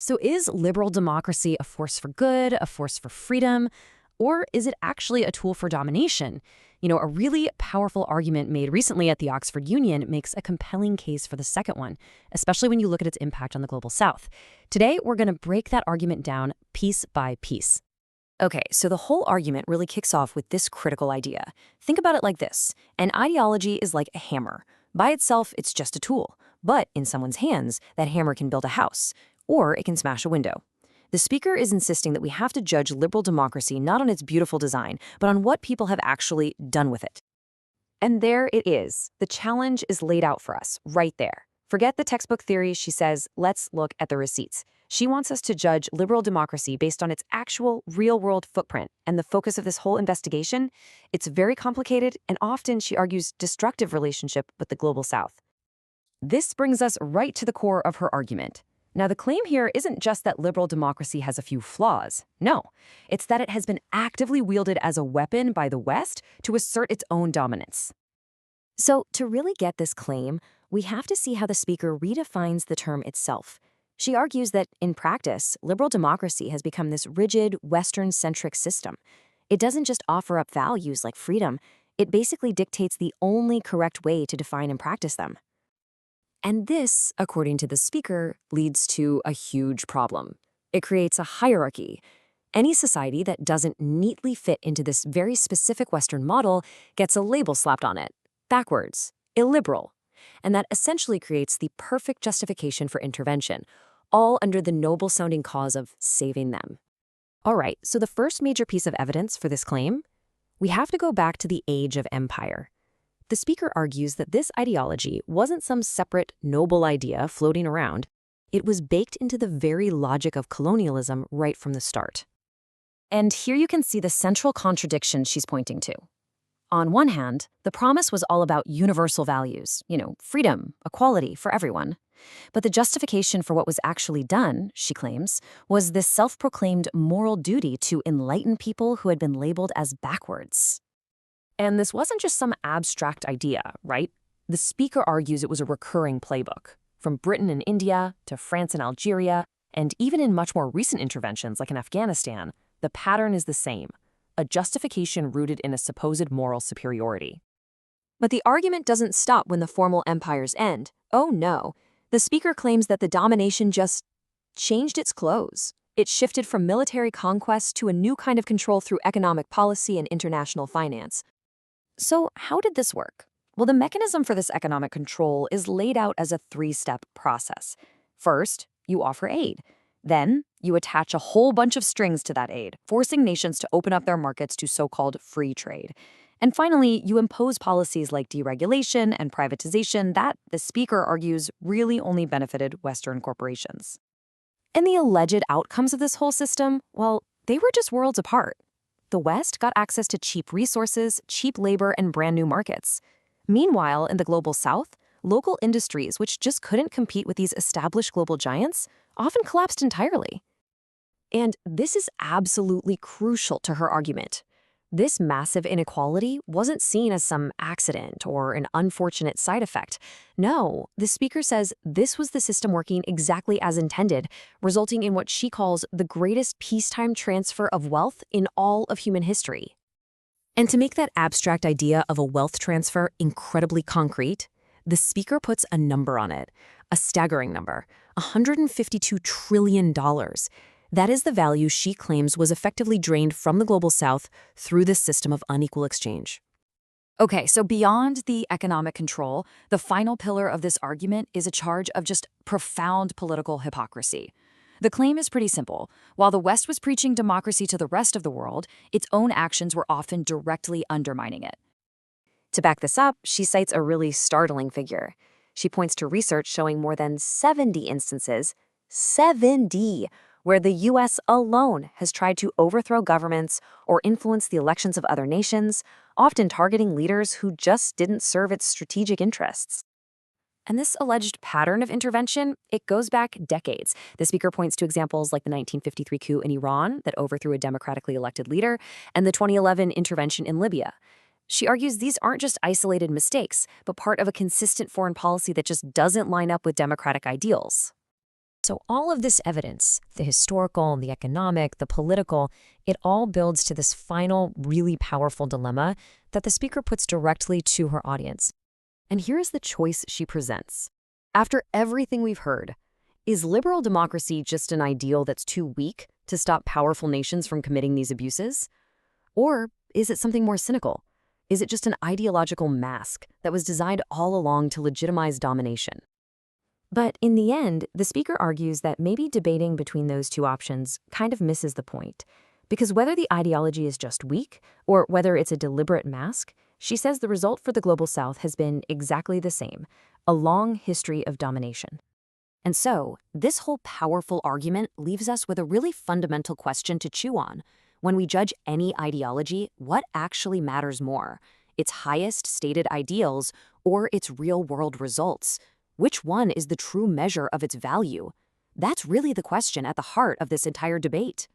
So is liberal democracy a force for good, a force for freedom, or is it actually a tool for domination? A really powerful argument made recently at the Oxford Union makes a compelling case for the second one, especially when you look at its impact on the global south. Today, we're going to break that argument down piece by piece. Okay, so the whole argument really kicks off with this critical idea. Think about it like this. An ideology is like a hammer. By itself, it's just a tool. But in someone's hands, that hammer can build a house, or it can smash a window. The speaker is insisting that we have to judge liberal democracy not on its beautiful design, but on what people have actually done with it. And there it is. The challenge is laid out for us, right there. Forget the textbook theory, she says, let's look at the receipts. She wants us to judge liberal democracy based on its actual real-world footprint. And the focus of this whole investigation, it's very complicated and often, she argues, destructive relationship with the global south. This brings us right to the core of her argument. Now, the claim here isn't just that liberal democracy has a few flaws. No, it's that it has been actively wielded as a weapon by the West to assert its own dominance. So, to really get this claim, we have to see how the speaker redefines the term itself. She argues that, in practice, liberal democracy has become this rigid, Western-centric system. It doesn't just offer up values like freedom, it basically dictates the only correct way to define and practice them. And this, according to the speaker, leads to a huge problem. It creates a hierarchy. Any society that doesn't neatly fit into this very specific Western model gets a label slapped on it. Backwards, illiberal. And that essentially creates the perfect justification for intervention, all under the noble-sounding cause of saving them. All right, so the first major piece of evidence for this claim? We have to go back to the age of empire. The speaker argues that this ideology wasn't some separate, noble idea floating around. It was baked into the very logic of colonialism right from the start. And here you can see the central contradiction she's pointing to. On one hand, the promise was all about universal values, freedom, equality for everyone. But the justification for what was actually done, she claims, was this self-proclaimed moral duty to enlighten people who had been labeled as backwards. And this wasn't just some abstract idea, right? The speaker argues it was a recurring playbook. From Britain and India to France and Algeria, and even in much more recent interventions like in Afghanistan, the pattern is the same, a justification rooted in a supposed moral superiority. But the argument doesn't stop when the formal empires end. Oh no, the speaker claims that the domination just changed its clothes. It shifted from military conquest to a new kind of control through economic policy and international finance. So how did this work? Well, the mechanism for this economic control is laid out as a three-step process. First, you offer aid. Then, you attach a whole bunch of strings to that aid, forcing nations to open up their markets to so-called free trade. And finally, you impose policies like deregulation and privatization that, the speaker argues, really only benefited Western corporations. And the alleged outcomes of this whole system, well, they were just worlds apart. The West got access to cheap resources, cheap labor, and brand new markets. Meanwhile, in the global South, local industries, which just couldn't compete with these established global giants, often collapsed entirely. And this is absolutely crucial to her argument. This massive inequality wasn't seen as some accident or an unfortunate side effect. No, the speaker says this was the system working exactly as intended, resulting in what she calls the greatest peacetime transfer of wealth in all of human history. And to make that abstract idea of a wealth transfer incredibly concrete, the speaker puts a number on it, a staggering number, $152 trillion. That is the value she claims was effectively drained from the global South through this system of unequal exchange. Okay, so beyond the economic control, the final pillar of this argument is a charge of just profound political hypocrisy. The claim is pretty simple. While the West was preaching democracy to the rest of the world, its own actions were often directly undermining it. To back this up, she cites a really startling figure. She points to research showing more than 70 instances, 70, where the U.S. alone has tried to overthrow governments or influence the elections of other nations, often targeting leaders who just didn't serve its strategic interests. And this alleged pattern of intervention, it goes back decades. The speaker points to examples like the 1953 coup in Iran that overthrew a democratically elected leader, and the 2011 intervention in Libya. She argues these aren't just isolated mistakes, but part of a consistent foreign policy that just doesn't line up with democratic ideals. So all of this evidence, the historical, the economic, the political, it all builds to this final, really powerful dilemma that the speaker puts directly to her audience. And here's the choice she presents. After everything we've heard, is liberal democracy just an ideal that's too weak to stop powerful nations from committing these abuses? Or is it something more cynical? Is it just an ideological mask that was designed all along to legitimize domination? But in the end, the speaker argues that maybe debating between those two options kind of misses the point. Because whether the ideology is just weak or whether it's a deliberate mask, she says the result for the Global South has been exactly the same, a long history of domination. And so, this whole powerful argument leaves us with a really fundamental question to chew on. When we judge any ideology, what actually matters more? Its highest stated ideals or its real-world results? Which one is the true measure of its value? That's really the question at the heart of this entire debate.